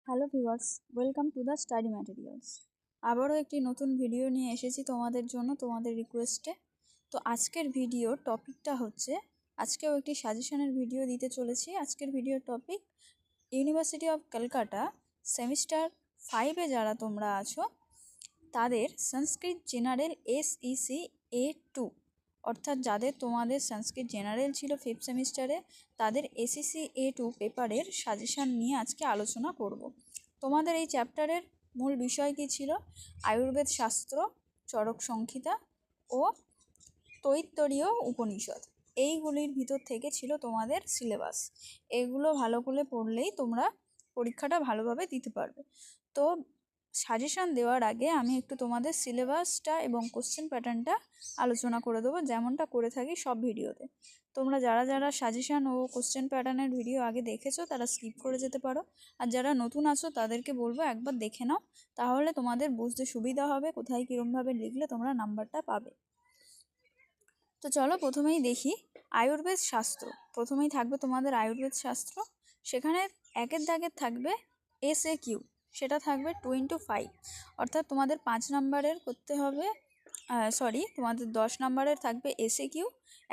Hello viewers, welcome to the study materials. আবারও একটি নতুন ভিডিও নিয়ে এসেছি তোমাদের জন্য, তোমাদের রিকোয়েস্টে। তো আজকের ভিডিওর টপিকটা হচ্ছে, আজকেও একটি সাজেশনের ভিডিও দিতে চলেছি। আজকের ভিডিওর topic university of Kolkata semester 5-এ যারা তোমরা আছো তাদের সংস্কৃত জেনারেল SEC A2, অর্থাৎ যাদের তোমাদের সংস্কৃত জেনারেল ছিল 5th সেমিস্টারে, তাদের SEC A2 পেপারের সাজেশান নিয়ে আজকে আলোচনা করব। তোমাদের এই চ্যাপ্টারের মূল বিষয় কী ছিল? আয়ুর্বেদ শাস্ত্র, চরক সংহিতা ও তৈত্তরীয় উপনিষদ, এইগুলির ভিতর থেকে ছিল তোমাদের সিলেবাস। এগুলো ভালো করে পড়লেই তোমরা পরীক্ষাটা ভালোভাবে দিতে পারবে। তো সাজেশান দেওয়ার আগে আমি একটু তোমাদের সিলেবাসটা এবং কোশ্চেন প্যাটার্নটা আলোচনা করে দেবো, যেমনটা করে থাকি সব ভিডিওতে। তোমরা যারা যারা সাজেশান ও কোশ্চেন প্যাটার্নের ভিডিও আগে দেখেছো তারা স্কিপ করে যেতে পারো, আর যারা নতুন আছো তাদেরকে বলবো একবার দেখে নাও, তাহলে তোমাদের বুঝতে সুবিধা হবে কোথায় কীরমভাবে লিখলে তোমরা নাম্বারটা পাবে। তো চলো প্রথমেই দেখি আয়ুর্বেদ শাস্ত্র। প্রথমেই থাকবে তোমাদের আয়ুর্বেদ শাস্ত্র, সেখানে একের দাগের থাকবে SAQ, সেটা থাকবে 2x5, অর্থাৎ তোমাদের 5 নাম্বারের করতে হবে, তোমাদের 10 নাম্বারের থাকবে SAQ,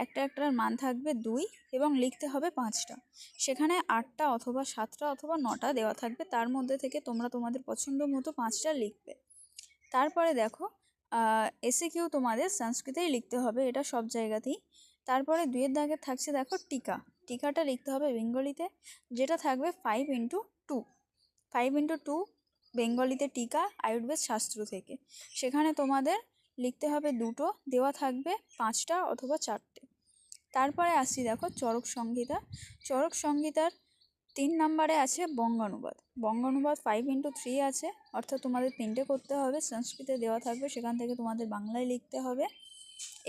একটার মান থাকবে 2 এবং লিখতে হবে 5টা। সেখানে 8টা অথবা 7টা অথবা 9টা দেওয়া থাকবে, তার মধ্যে থেকে তোমরা তোমাদের পছন্দ মতো 5টা লিখবে। তারপরে দেখো SAQ তোমাদের সংস্কৃতেই লিখতে হবে, এটা সব জায়গাতেই। তারপরে 2-এর দাগে থাকছে দেখো টিকাটা লিখতে হবে বেঙ্গলিতে, যেটা থাকবে 5x2, 5x2 বেঙ্গলিতে টিকা আয়ুর্বেদ শাস্ত্র থেকে। সেখানে তোমাদের লিখতে হবে 2টো, দেওয়া থাকবে 5টা অথবা 4টে। তারপরে আসছি দেখো চরক সংহিতার 3 নাম্বারে আছে বঙ্গানুবাদ 5x3 আছে, অর্থাৎ তোমাদের 3টে করতে হবে। সংস্কৃতে দেওয়া থাকবে, সেখান থেকে তোমাদের বাংলায় লিখতে হবে।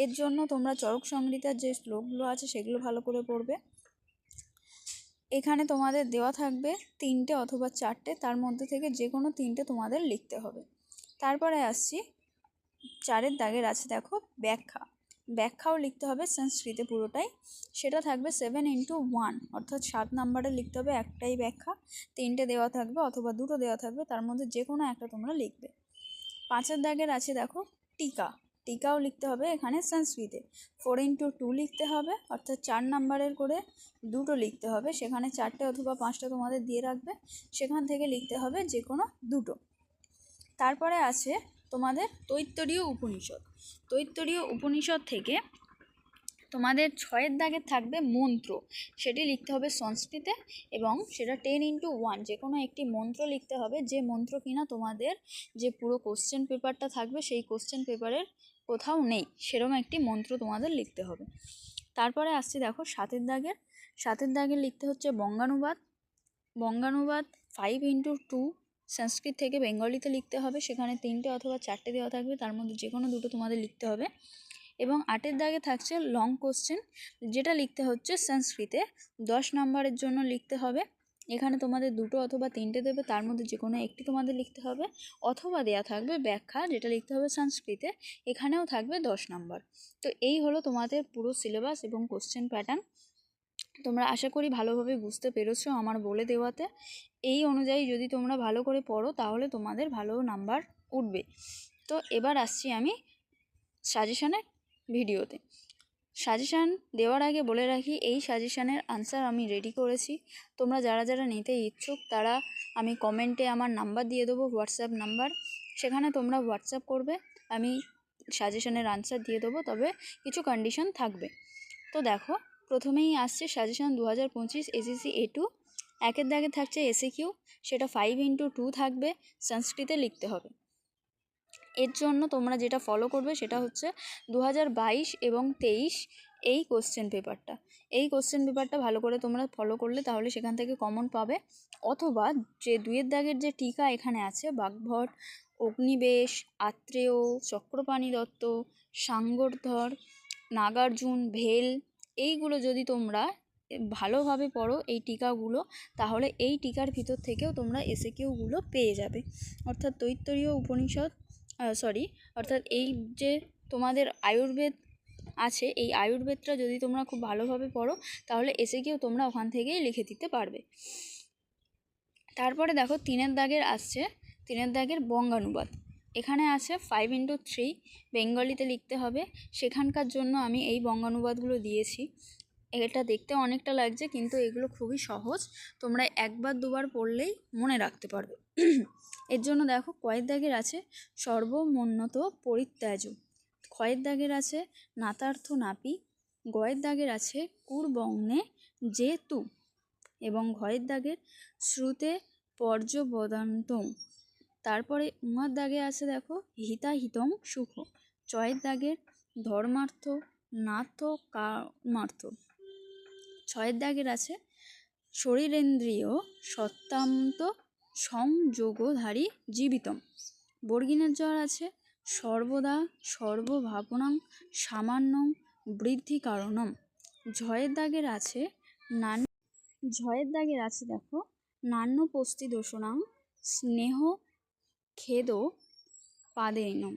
এর জন্য তোমরা চরক সংহিতার যে শ্লোকগুলো আছে সেগুলো ভালো করে পড়বে। এখানে তোমাদের দেওয়া থাকবে 3টে অথবা 4টে, তার মধ্যে থেকে যে কোনো 3টে তোমাদের লিখতে হবে। তারপরে আসছি 4-এর দাগের আছে দেখো ব্যাখ্যাও লিখতে হবে সংস্কৃতে পুরোটাই, সেটা থাকবে 7x1, অর্থাৎ 7 নাম্বারে লিখতে হবে একটাই ব্যাখ্যা। 3টে দেওয়া থাকবে অথবা 2টো দেওয়া থাকবে, তার মধ্যে যে কোনো একটা তোমরা লিখবে। 5-এর দাগের আছে দেখো টিকাও লিখতে হবে এখানে সংস্কৃতে, 4x2 লিখতে হবে, অর্থাৎ 4 নাম্বারের করে 2টো লিখতে হবে। সেখানে 4টে অথবা 5টা তোমাদের দিয়ে রাখবে, সেখান থেকে লিখতে হবে যে কোনো 2টো। তারপরে আছে তোমাদের তৈত্তরীয় উপনিষদ থেকে তোমাদের 6-এর দাগের থাকবে মন্ত্র, সেটি লিখতে হবে সংস্কৃতে এবং সেটা 10x1, যে কোনো একটি মন্ত্র লিখতে হবে, যে মন্ত্র কিনা তোমাদের যে পুরো কোশ্চেন পেপারটা থাকবে সেই কোশ্চেন পেপারের কোথাও নেই, সেরকম একটি মন্ত্র তোমাদের লিখতে হবে। তারপরে আসছি দেখো 7-এর দাগের লিখতে হচ্ছে বঙ্গানুবাদ 5x2 সংস্কৃত থেকে বেঙ্গলিতে লিখতে হবে। সেখানে 3টে অথবা 4টে দেওয়া থাকবে, তার মধ্যে যে কোনো 2টো তোমাদের লিখতে হবে। এবং 8-এর দাগে থাকছে লং কোশ্চেন, যেটা লিখতে হচ্ছে সংস্কৃতে, 10 নাম্বারের জন্য লিখতে হবে। এখানে তোমাদের 2টো অথবা 3টে দেবে, তার মধ্যে যে কোনো একটি তোমাদের লিখতে হবে, অথবা দেয়া থাকবে ব্যাখ্যা, যেটা লিখতে হবে সংস্কৃতে, এখানেও থাকবে 10 নাম্বার। তো এই হলো তোমাদের পুরো সিলেবাস এবং কোশ্চেন প্যাটার্ন। তোমরা আশা করি ভালোভাবে বুঝতে পেরেছো আমার বলে দেওয়াতে। এই অনুযায়ী যদি তোমরা ভালো করে পড়ো তাহলে তোমাদের ভালো নাম্বার উঠবে। তো এবার আসছি আমি সাজেশানের ভিডিওতে। সাজেশান দেওয়ার আগে বলে রাখি, এই সাজেশানের আনসার আমি রেডি করেছি। তোমরা যারা যারা নিতে ইচ্ছুক তারা আমি কমেন্টে আমার নাম্বার দিয়ে দেবো, হোয়াটসঅ্যাপ নাম্বার, সেখানে তোমরা হোয়াটসঅ্যাপ করবে, আমি সাজেশানের আনসার দিয়ে দেবো, তবে কিছু কন্ডিশন থাকবে। তো দেখো প্রথমেই আসছে সাজেশান 2025 SEC A2, 1-এর দাগে থাকছে SAQ, সেটা 5x2 থাকবে, সংস্কৃতে লিখতে হবে। এর জন্য তোমরা যেটা ফলো করবে সেটা হচ্ছে 2022 এবং 23 এই কোশ্চেন পেপারটা ভালো করে তোমরা ফলো করলে তাহলে সেখান থেকে কমন পাবে। অথবা যে 2-এর দাগের যে টিকা এখানে আছে, বাগভট, অগ্নিবেশ, আত্রেয়, চক্রপাণি দত্ত, সাঙ্গরধর, নাগার্জুন, ভেল, এইগুলো যদি তোমরা ভালোভাবে পড়ো এই টিকাগুলো, তাহলে এই টিকার ভিতর থেকেও তোমরা SAQগুলো পেয়ে যাবে। অর্থাৎ তৈত্তরীয় উপনিষদ অর্থাৎ এই যে তোমাদের আয়ুর্বেদ আছে, এই আয়ুর্বেদটা যদি তোমরা খুব ভালোভাবে পড়ো তাহলে SAQ তোমরা ওখান থেকেই লিখে দিতে পারবে। তারপরে দেখো 3 দাগের আসছে 3 দাগের বঙ্গানুবাদ। এখানে আছে 5x3 বেঙ্গলিতে লিখতে হবে, সেখানকার জন্য আমি এই বঙ্গানুবাদগুলো দিয়েছি। এটা দেখতে অনেকটা লাগছে কিন্তু এগুলো খুবই সহজ, তোমরা একবার দুবার পড়লেই মনে রাখতে পারবে। এর জন্য দেখো কয়ের দাগের আছে সর্বমন্নত পরিত্যাজ, ক্ষয়ের দাগের আছে নাতার্থ নাপি, গয়ের দাগের আছে কুর্বঙ্গে যেতু এবং ঘয়ের দাগের শ্রুতে পর্যবদান্তং। তারপরে উমার দাগে আছে দেখো হিতাহিতং সুখ, চয়ের দাগের ধর্মার্থ নাথ কামার্থ, ছয়ের দাগের আছে শরীরেন্দ্রিয় সত্যান্ত সংযোগধারী জীবিতম, বর্গিনের জ্বর আছে সর্বদা সর্বভাবনাং সামান্যং বৃদ্ধি কারণম, ঝয়ের দাগের আছে দেখো নান্যপস্তি দোষণাং স্নেহ খেদ পাদেনম,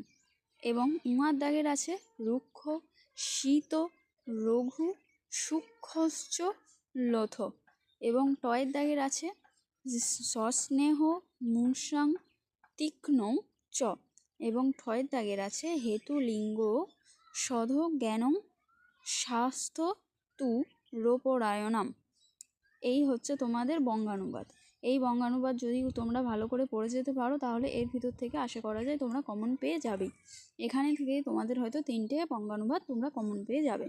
এবং উমার দাগের আছে রুক্ষ শীত রঘু সূক্ষ্মশ্চ লোথ, এবং টয়ের দাগের আছে সস্নেহ মূষাং তীক্ষ্ণ চ, এবং ঠয়ের দাগের আছে হেতু লিঙ্গ সধ জ্ঞানং স্বাস্থ্য তু রোপরায়ণাম। এই হচ্ছে তোমাদের বঙ্গানুবাদ। এই বঙ্গানুবাদ যদি তোমরা ভালো করে পড়ে যেতে পারো তাহলে এর ভিতর থেকে আশা করা যায় তোমরা কমন পেয়ে যাবে। এখানে থেকে তোমাদের হয়তো 3টে বঙ্গানুবাদ তোমরা কমন পেয়ে যাবে।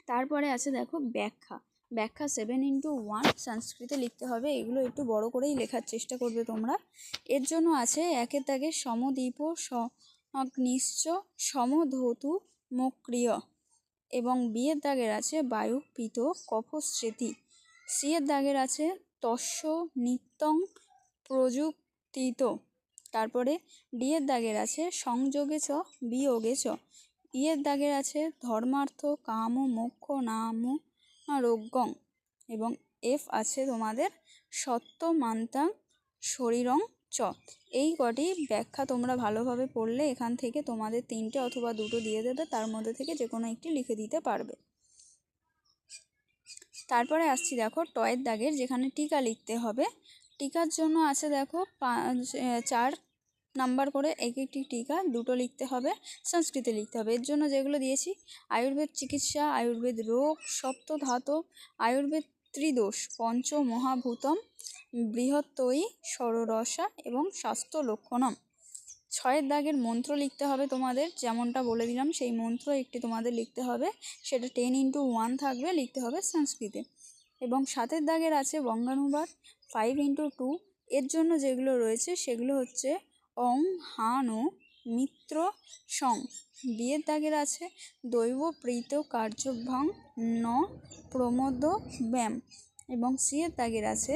তারপরে আছে দেখো ব্যাখ্যা 7x1 সংস্কৃতে লিখতে হবে, এগুলো একটু বড় করেই লেখার চেষ্টা করবে তোমরা। এর জন্য আছে 1 দাগে সমদ্বীপ নিশ্চ সমধৌতু মক্রিয়, এবং বিয়ের দাগের আছে বায়ু পিত কফ স্মৃতি, সিয়ের দাগের আছে তস্য নিত্যং প্রযুক্তিত, তারপরে ডিয়ের দাগের আছে সংযোগে চ বিয়োগে চ, ইয়ের দাগের আছে ধর্মার্থ কাম মোক্ষ নাম রোগ্যং, এবং এফ আছে তোমাদের সত্যমান্তাং শরীরং চ। এই কটি ব্যাখ্যা তোমরা ভালোভাবে পড়লে এখান থেকে তোমাদের 3টে অথবা 2টো দিয়ে দেবে, তার মধ্যে থেকে যে কোনো একটি লিখে দিতে পারবে। তারপরে আসছি দেখো টয়ের দাগের, যেখানে টিকা লিখতে হবে। টিকার জন্য আছে দেখো 4 নাম্বার করে একটি টিকা, 2টো লিখতে হবে, সংস্কৃতে লিখতে হবে। এর জন্য যেগুলো দিয়েছি আয়ুর্বেদ চিকিৎসা, আয়ুর্বেদ রোগ, সপ্তধাত, আয়ুর্বেদ ত্রিদোষ, পঞ্চ মহাভূতম, বৃহত্তয়ী ষড়রসা এবং স্বাস্থ্য লক্ষণম। 6 দাগের মন্ত্র লিখতে হবে তোমাদের, যেমনটা বলে দিলাম সেই মন্ত্র একটি তোমাদের লিখতে হবে, সেটা 10x1 থাকবে, লিখতে হবে সংস্কৃতে। এবং 7 দাগের আছে বঙ্গানুবাদ 5x2। এর জন্য যেগুলো রয়েছে সেগুলো হচ্ছে অং হান মিত্র সং, বিয়ের দাগের আছে দৈব প্রীত কার্যভ্যাং ন প্রমোদ ব্যায়াম, এবং সিয়ের দাগের আছে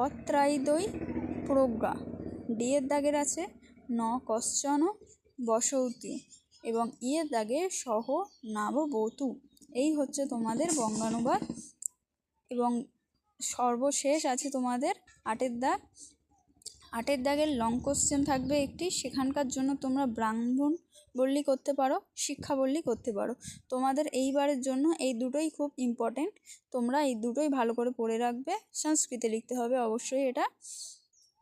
অত্রাইদৈ প্রজ্ঞা, ডিয়ের দাগের আছে ন কশ্চন বসৌতি, এবং ইয়ের দাগে সহ নাববতু। এই হচ্ছে তোমাদের বঙ্গানুবাদ। এবং সর্বশেষ আছে তোমাদের 8 দাগ। 8 দাগের লং কোশ্চেন থাকবে একটি, সেখানকার জন্য তোমরা ব্রাহ্মণ বল্লী করতে পারো, শিক্ষা বল্লী করতে পারো। তোমাদের এইবারের জন্য এই দুটোই খুব ইম্পর্টেন্ট, তোমরা এই দুটোই ভালো করে পড়ে রাখবে। সংস্কৃতে লিখতে হবে অবশ্যই, এটা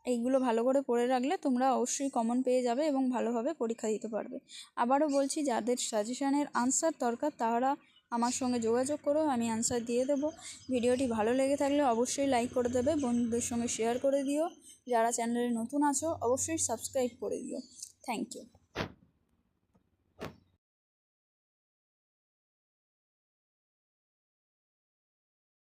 এইগুলো ভালো করে পড়ে রাখলে তোমরা অবশ্যই কমন পেয়ে যাবে এবং ভালোভাবে পরীক্ষা দিতে পারবে। আবারও বলছি, যাদের সাজেশনের আনসার দরকার তারা আমার সঙ্গে যোগাযোগ করো, আমি আনসার দিয়ে দেবো। ভিডিওটি ভালো লেগে থাকলে অবশ্যই লাইক করে দেবে, বন্ধুদের সঙ্গে শেয়ার করে দিও। যারা চ্যানেলে নতুন আছো অবশ্যই সাবস্ক্রাইব করে দিও। Thank you.